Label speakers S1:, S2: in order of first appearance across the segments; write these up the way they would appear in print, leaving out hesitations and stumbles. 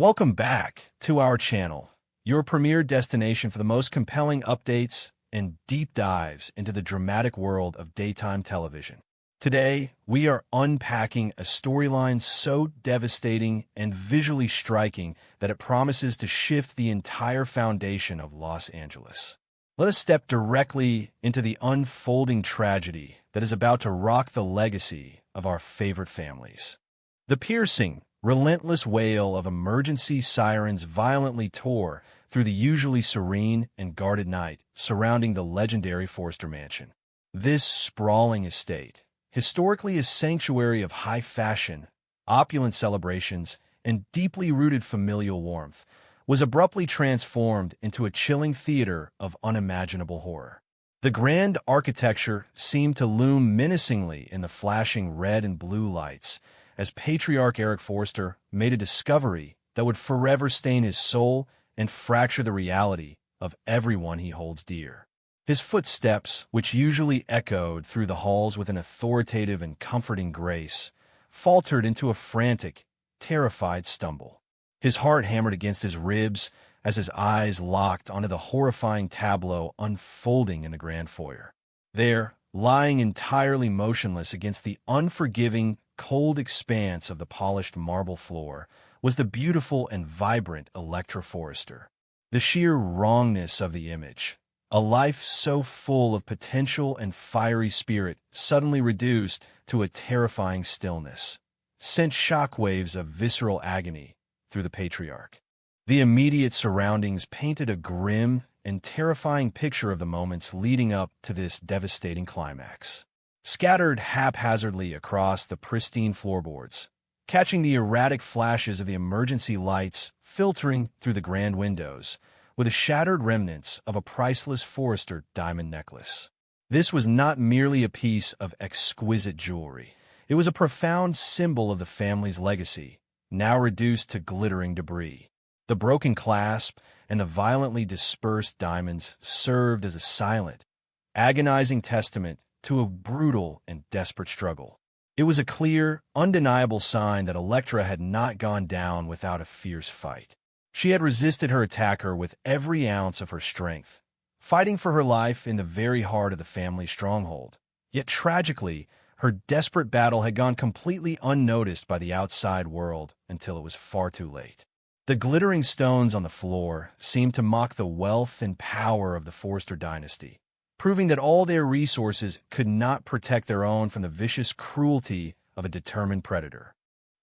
S1: Welcome back to our channel, your premier destination for the most compelling updates and deep dives into the dramatic world of daytime television. Today, we are unpacking a storyline so devastating and visually striking that it promises to shift the entire foundation of Los Angeles. Let us step directly into the unfolding tragedy that is about to rock the legacy of our favorite families. The piercing, relentless wail of emergency sirens violently tore through the usually serene and guarded night surrounding the legendary Forrester Mansion. This sprawling estate, historically a sanctuary of high fashion, opulent celebrations, and deeply rooted familial warmth, was abruptly transformed into a chilling theater of unimaginable horror. The grand architecture seemed to loom menacingly in the flashing red and blue lights, as Patriarch Eric Forrester made a discovery that would forever stain his soul and fracture the reality of everyone he holds dear. His footsteps, which usually echoed through the halls with an authoritative and comforting grace, faltered into a frantic, terrified stumble. His heart hammered against his ribs as his eyes locked onto the horrifying tableau unfolding in the grand foyer. There, lying entirely motionless against the unforgiving, cold expanse of the polished marble floor, was the beautiful and vibrant Electra Forrester. The sheer wrongness of the image, a life so full of potential and fiery spirit suddenly reduced to a terrifying stillness, sent shockwaves of visceral agony through the patriarch. The immediate surroundings painted a grim and terrifying picture of the moments leading up to this devastating climax. Scattered haphazardly across the pristine floorboards, catching the erratic flashes of the emergency lights filtering through the grand windows, were the shattered remnants of a priceless Forrester diamond necklace. This was not merely a piece of exquisite jewelry. It was a profound symbol of the family's legacy, now reduced to glittering debris. The broken clasp and the violently dispersed diamonds served as a silent, agonizing testament to a brutal and desperate struggle. It was a clear, undeniable sign that Electra had not gone down without a fierce fight. She had resisted her attacker with every ounce of her strength, fighting for her life in the very heart of the family stronghold. Yet tragically, her desperate battle had gone completely unnoticed by the outside world until it was far too late. The glittering stones on the floor seemed to mock the wealth and power of the Forrester dynasty, proving that all their resources could not protect their own from the vicious cruelty of a determined predator.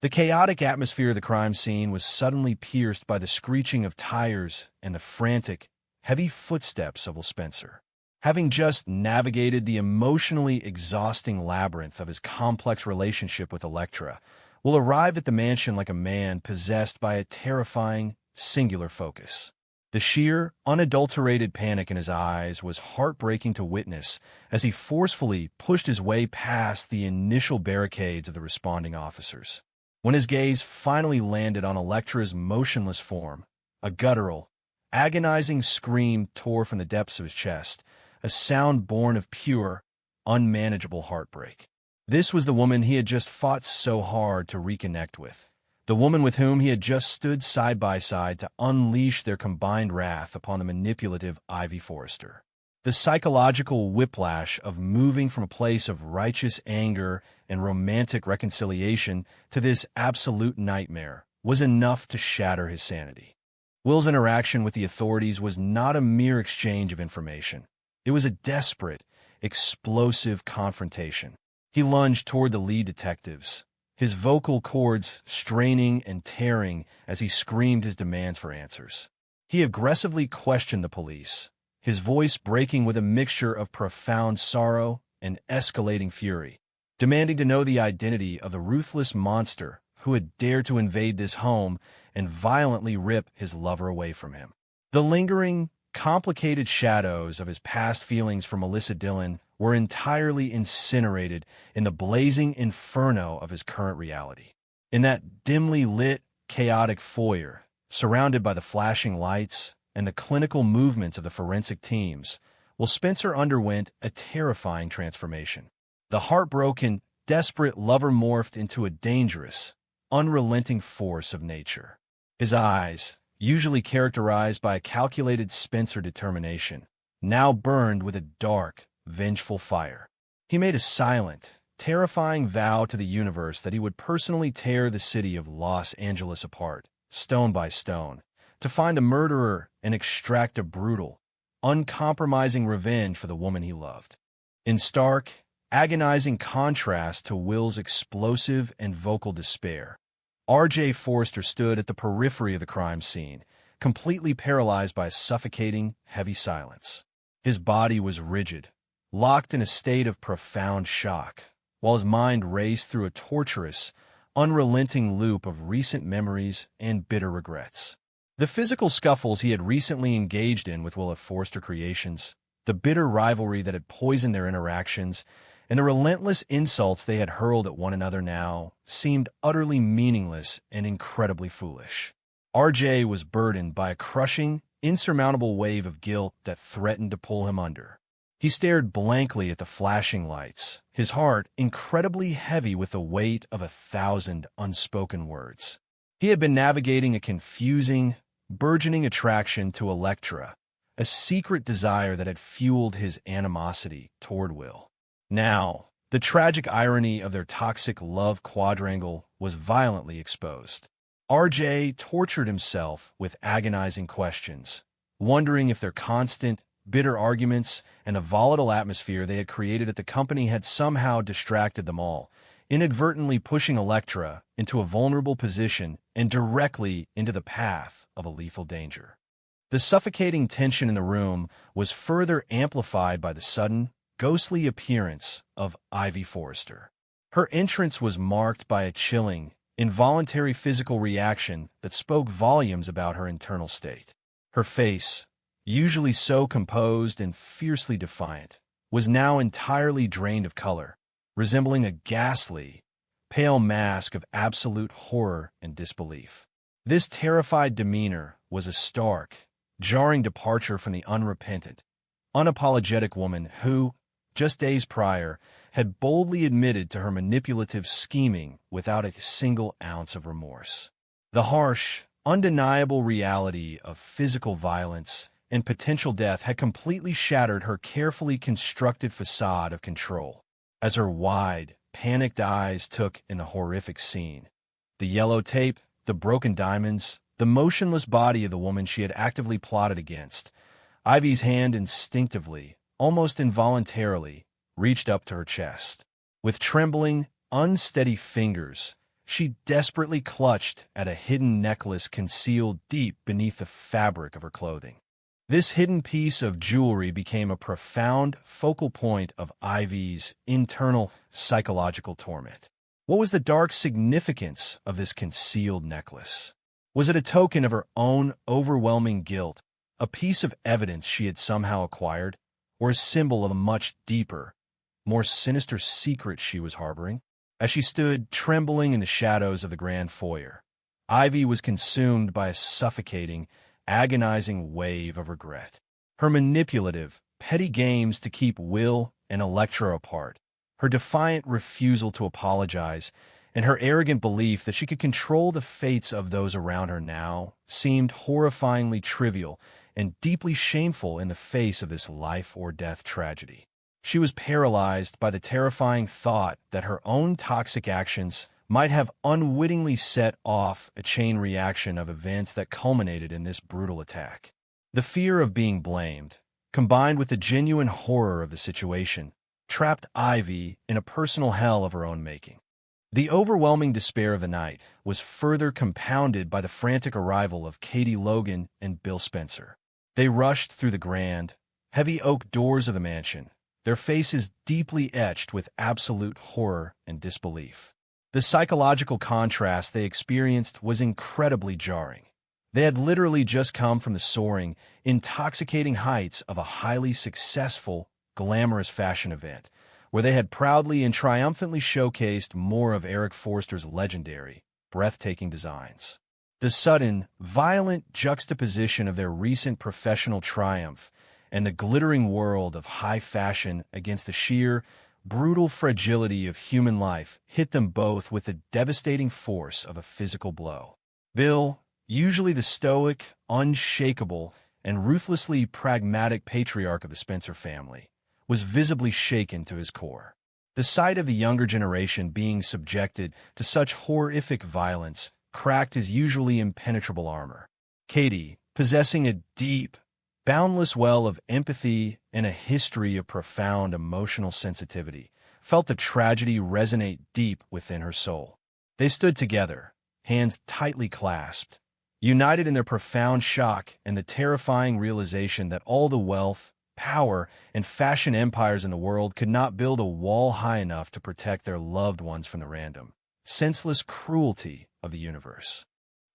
S1: The chaotic atmosphere of the crime scene was suddenly pierced by the screeching of tires and the frantic, heavy footsteps of Will Spencer. Having just navigated the emotionally exhausting labyrinth of his complex relationship with Electra, Will arrived at the mansion like a man possessed by a terrifying, singular focus. The sheer, unadulterated panic in his eyes was heartbreaking to witness as he forcefully pushed his way past the initial barricades of the responding officers. When his gaze finally landed on Electra's motionless form, a guttural, agonizing scream tore from the depths of his chest, a sound born of pure, unmanageable heartbreak. This was the woman he had just fought so hard to reconnect with, the woman with whom he had just stood side by side to unleash their combined wrath upon the manipulative Ivy Forrester. The psychological whiplash of moving from a place of righteous anger and romantic reconciliation to this absolute nightmare was enough to shatter his sanity. Will's interaction with the authorities was not a mere exchange of information. It was a desperate, explosive confrontation. He lunged toward the lead detectives, his vocal cords straining and tearing as he screamed his demands for answers. He aggressively questioned the police, his voice breaking with a mixture of profound sorrow and escalating fury, demanding to know the identity of the ruthless monster who had dared to invade this home and violently rip his lover away from him. The lingering, complicated shadows of his past feelings for Melissa Dillon were entirely incinerated in the blazing inferno of his current reality. In that dimly lit, chaotic foyer, surrounded by the flashing lights and the clinical movements of the forensic teams, Will Spencer underwent a terrifying transformation. The heartbroken, desperate lover morphed into a dangerous, unrelenting force of nature. His eyes, usually characterized by a calculated Spencer determination, now burned with a dark, vengeful fire. He made a silent, terrifying vow to the universe that he would personally tear the city of Los Angeles apart, stone by stone, to find the murderer and extract a brutal, uncompromising revenge for the woman he loved. In stark, agonizing contrast to Will's explosive and vocal despair, R.J. Forrester stood at the periphery of the crime scene, completely paralyzed by a suffocating, heavy silence. His body was rigid, locked in a state of profound shock, while his mind raced through a torturous, unrelenting loop of recent memories and bitter regrets. The physical scuffles he had recently engaged in with Will of Forrester Creations, the bitter rivalry that had poisoned their interactions, and the relentless insults they had hurled at one another now seemed utterly meaningless and incredibly foolish. RJ was burdened by a crushing, insurmountable wave of guilt that threatened to pull him under. He stared blankly at the flashing lights, his heart incredibly heavy with the weight of 1,000 unspoken words. He had been navigating a confusing, burgeoning attraction to Elektra, a secret desire that had fueled his animosity toward Will. Now, the tragic irony of their toxic love quadrangle was violently exposed. RJ tortured himself with agonizing questions, wondering if their constant, bitter arguments and the volatile atmosphere they had created at the company had somehow distracted them all, inadvertently pushing Elektra into a vulnerable position and directly into the path of a lethal danger. The suffocating tension in the room was further amplified by the sudden, ghostly appearance of Ivy Forrester. Her entrance was marked by a chilling, involuntary physical reaction that spoke volumes about her internal state. Her face, usually so composed and fiercely defiant, was now entirely drained of color, resembling a ghastly, pale mask of absolute horror and disbelief. This terrified demeanor was a stark, jarring departure from the unrepentant, unapologetic woman who, just days prior, had boldly admitted to her manipulative scheming without a single ounce of remorse. The harsh, undeniable reality of physical violence and potential death had completely shattered her carefully constructed facade of control. As her wide, panicked eyes took in the horrific scene, the yellow tape, the broken diamonds, the motionless body of the woman she had actively plotted against, Ivy's hand instinctively, almost involuntarily, reached up to her chest. With trembling, unsteady fingers, she desperately clutched at a hidden necklace concealed deep beneath the fabric of her clothing. This hidden piece of jewelry became a profound focal point of Ivy's internal psychological torment. What was the dark significance of this concealed necklace? Was it a token of her own overwhelming guilt, a piece of evidence she had somehow acquired, or a symbol of a much deeper, more sinister secret she was harboring? As she stood trembling in the shadows of the grand foyer, Ivy was consumed by a suffocating, agonizing wave of regret. Her manipulative, petty games to keep Will and Elektra apart, her defiant refusal to apologize, and her arrogant belief that she could control the fates of those around her now seemed horrifyingly trivial and deeply shameful in the face of this life-or-death tragedy. She was paralyzed by the terrifying thought that her own toxic actions might have unwittingly set off a chain reaction of events that culminated in this brutal attack. The fear of being blamed, combined with the genuine horror of the situation, trapped Ivy in a personal hell of her own making. The overwhelming despair of the night was further compounded by the frantic arrival of Katie Logan and Bill Spencer. They rushed through the grand, heavy oak doors of the mansion, their faces deeply etched with absolute horror and disbelief. The psychological contrast they experienced was incredibly jarring. They had literally just come from the soaring, intoxicating heights of a highly successful, glamorous fashion event, where they had proudly and triumphantly showcased more of Eric Forster's legendary, breathtaking designs. The sudden, violent juxtaposition of their recent professional triumph and the glittering world of high fashion against the sheer, brutal fragility of human life hit them both with the devastating force of a physical blow. Bill, usually the stoic, unshakable, and ruthlessly pragmatic patriarch of the Spencer family, was visibly shaken to his core. The sight of the younger generation being subjected to such horrific violence cracked his usually impenetrable armor. Katie, possessing a deep, boundless well of empathy and a history of profound emotional sensitivity, felt the tragedy resonate deep within her soul. They stood together, hands tightly clasped, united in their profound shock and the terrifying realization that all the wealth, power, and fashion empires in the world could not build a wall high enough to protect their loved ones from the random, senseless cruelty of the universe.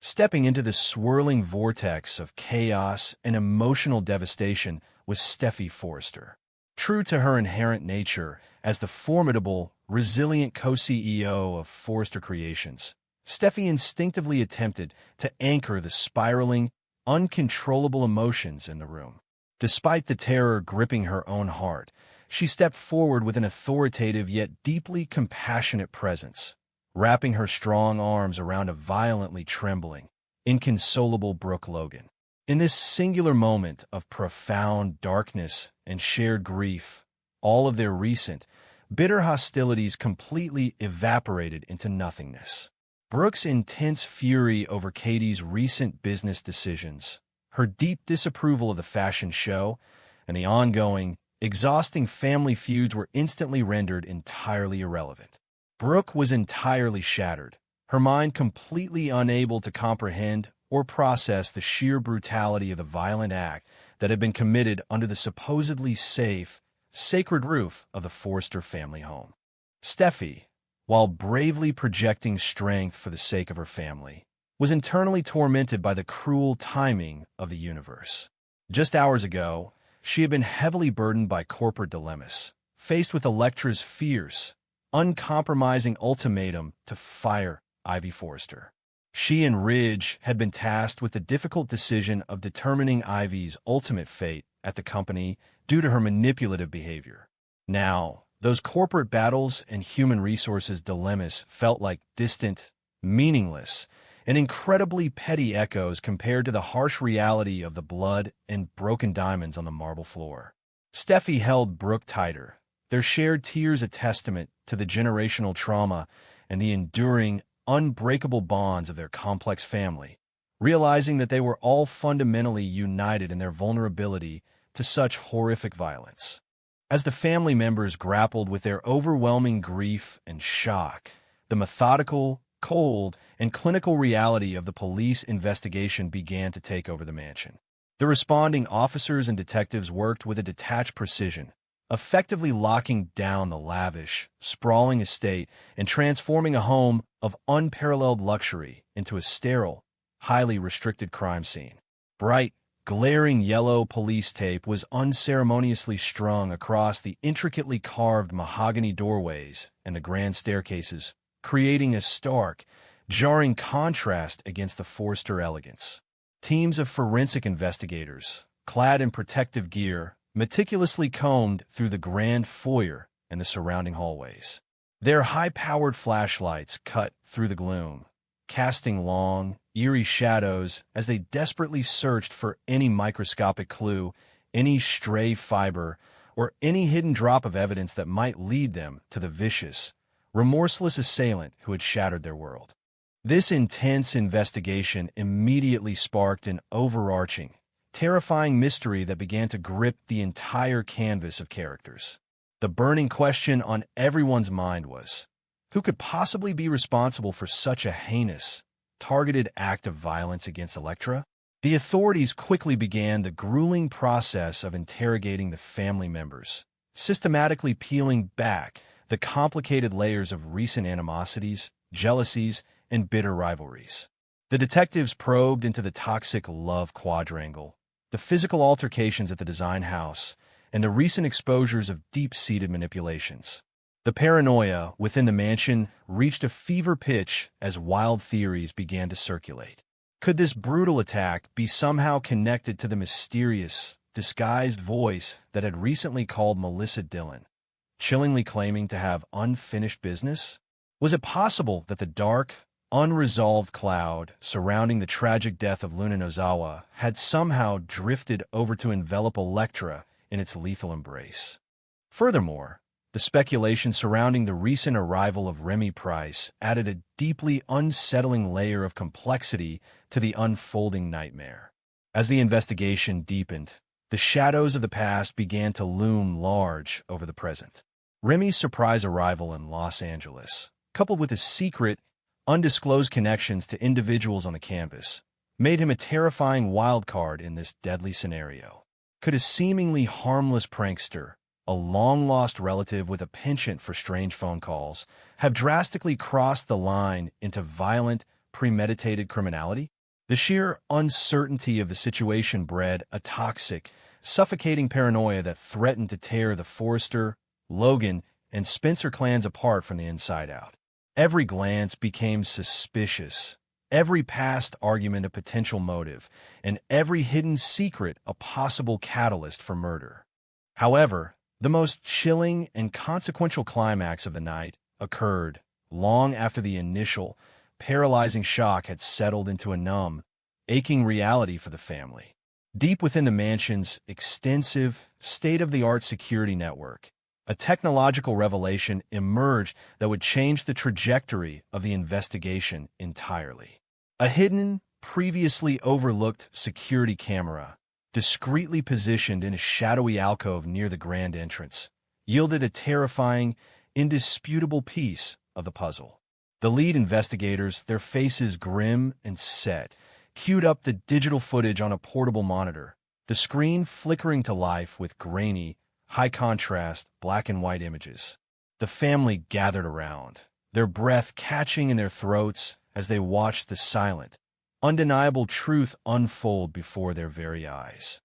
S1: Stepping into the swirling vortex of chaos and emotional devastation was Steffi Forrester. True to her inherent nature as the formidable, resilient co-CEO of Forrester Creations, Steffi instinctively attempted to anchor the spiraling, uncontrollable emotions in the room. Despite the terror gripping her own heart, she stepped forward with an authoritative yet deeply compassionate presence, wrapping her strong arms around a violently trembling, inconsolable Brooke Logan. In this singular moment of profound darkness and shared grief, all of their recent, bitter hostilities completely evaporated into nothingness. Brooke's intense fury over Katie's recent business decisions, her deep disapproval of the fashion show, and the ongoing, exhausting family feuds were instantly rendered entirely irrelevant. Brooke was entirely shattered, her mind completely unable to comprehend or process the sheer brutality of the violent act that had been committed under the supposedly safe, sacred roof of the Forrester family home. Steffi, while bravely projecting strength for the sake of her family, was internally tormented by the cruel timing of the universe. Just hours ago, she had been heavily burdened by corporate dilemmas, faced with Elektra's fierce, uncompromising ultimatum to fire Ivy Forrester. She and Ridge had been tasked with the difficult decision of determining Ivy's ultimate fate at the company due to her manipulative behavior. Now, those corporate battles and human resources dilemmas felt like distant, meaningless, and incredibly petty echoes compared to the harsh reality of the blood and broken diamonds on the marble floor. Steffi held Brooke tighter, their shared tears a testament to the generational trauma and the enduring, unbreakable bonds of their complex family, realizing that they were all fundamentally united in their vulnerability to such horrific violence. As the family members grappled with their overwhelming grief and shock, the methodical, cold, and clinical reality of the police investigation began to take over the mansion. The responding officers and detectives worked with a detached precision, effectively locking down the lavish, sprawling estate and transforming a home of unparalleled luxury into a sterile, highly restricted crime scene. Bright, glaring yellow police tape was unceremoniously strung across the intricately carved mahogany doorways and the grand staircases, creating a stark, jarring contrast against the Forrester elegance. Teams of forensic investigators, clad in protective gear, meticulously combed through the grand foyer and the surrounding hallways. Their high-powered flashlights cut through the gloom, casting long, eerie shadows as they desperately searched for any microscopic clue, any stray fiber, or any hidden drop of evidence that might lead them to the vicious, remorseless assailant who had shattered their world. This intense investigation immediately sparked an overarching, terrifying mystery that began to grip the entire canvas of characters. The burning question on everyone's mind was, who could possibly be responsible for such a heinous, targeted act of violence against Elektra? The authorities quickly began the grueling process of interrogating the family members, systematically peeling back the complicated layers of recent animosities, jealousies, and bitter rivalries. The detectives probed into the toxic love quadrangle, the physical altercations at the design house, and the recent exposures of deep-seated manipulations. The paranoia within the mansion reached a fever pitch as wild theories began to circulate. Could this brutal attack be somehow connected to the mysterious, disguised voice that had recently called Melissa Dillon, chillingly claiming to have unfinished business? Was it possible that the dark, unresolved cloud surrounding the tragic death of Luna Nozawa had somehow drifted over to envelop Elektra in its lethal embrace. Furthermore, the speculation surrounding the recent arrival of Remy Price added a deeply unsettling layer of complexity to the unfolding nightmare. As the investigation deepened, the shadows of the past began to loom large over the present. Remy's surprise arrival in Los Angeles, coupled with his secret, undisclosed connections to individuals on the campus, made him a terrifying wildcard in this deadly scenario. Could a seemingly harmless prankster, a long-lost relative with a penchant for strange phone calls, have drastically crossed the line into violent, premeditated criminality? The sheer uncertainty of the situation bred a toxic, suffocating paranoia that threatened to tear the Forrester, Logan, and Spencer clans apart from the inside out. Every glance became suspicious, every past argument a potential motive, and every hidden secret a possible catalyst for murder. However, the most chilling and consequential climax of the night occurred long after the initial, paralyzing shock had settled into a numb, aching reality for the family. Deep within the mansion's extensive, state-of-the-art security network, a technological revelation emerged that would change the trajectory of the investigation entirely. A hidden, previously overlooked security camera, discreetly positioned in a shadowy alcove near the grand entrance, yielded a terrifying, indisputable piece of the puzzle. The lead investigators, their faces grim and set, queued up the digital footage on a portable monitor, the screen flickering to life with grainy, high-contrast, black-and-white images. The family gathered around, their breath catching in their throats as they watched the silent, undeniable truth unfold before their very eyes.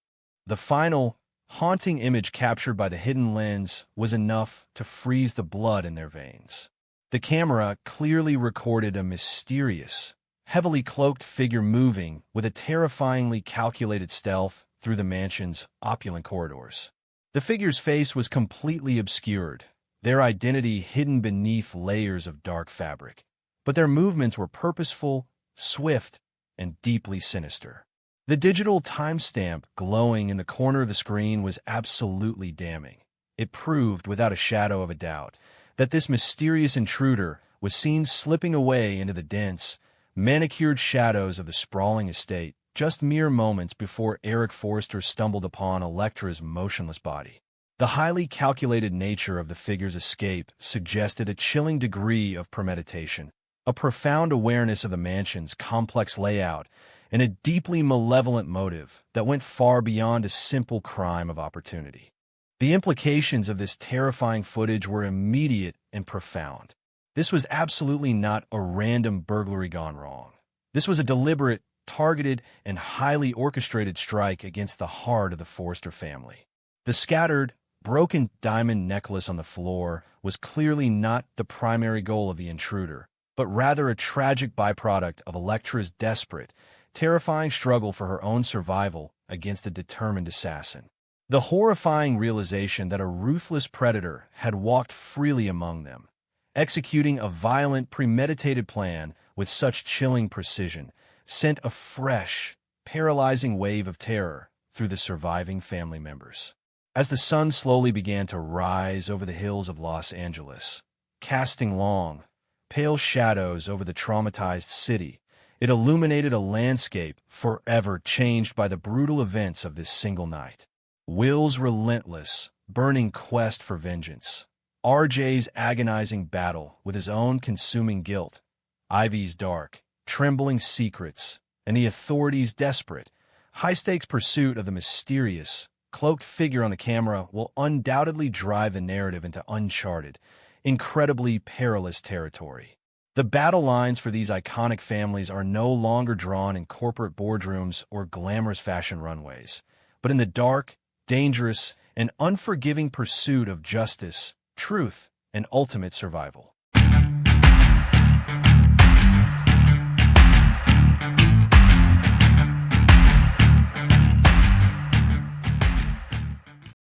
S1: The final, haunting image captured by the hidden lens was enough to freeze the blood in their veins. The camera clearly recorded a mysterious, heavily cloaked figure moving with a terrifyingly calculated stealth through the mansion's opulent corridors. The figure's face was completely obscured, their identity hidden beneath layers of dark fabric. But their movements were purposeful, swift, and deeply sinister. The digital timestamp glowing in the corner of the screen was absolutely damning. It proved, without a shadow of a doubt, that this mysterious intruder was seen slipping away into the dense, manicured shadows of the sprawling estate just mere moments before Eric Forrester stumbled upon Elektra's motionless body. The highly calculated nature of the figure's escape suggested a chilling degree of premeditation, a profound awareness of the mansion's complex layout, and a deeply malevolent motive that went far beyond a simple crime of opportunity. The implications of this terrifying footage were immediate and profound. This was absolutely not a random burglary gone wrong. This was a deliberate, targeted, and highly orchestrated strike against the heart of the Forrester family. The scattered, broken diamond necklace on the floor was clearly not the primary goal of the intruder, but rather a tragic byproduct of Elektra's desperate, terrifying struggle for her own survival against a determined assassin. The horrifying realization that a ruthless predator had walked freely among them, executing a violent, premeditated plan with such chilling precision, sent a fresh, paralyzing wave of terror through the surviving family members. As the sun slowly began to rise over the hills of Los Angeles, casting long, pale shadows over the traumatized city, it illuminated a landscape forever changed by the brutal events of this single night. Will's relentless, burning quest for vengeance, RJ's agonizing battle with his own consuming guilt, Ivy's dark, trembling secrets, and the authorities' desperate, high-stakes pursuit of the mysterious, cloaked figure on the camera will undoubtedly drive the narrative into uncharted, incredibly perilous territory. The battle lines for these iconic families are no longer drawn in corporate boardrooms or glamorous fashion runways, but in the dark, dangerous, and unforgiving pursuit of justice, truth, and ultimate survival.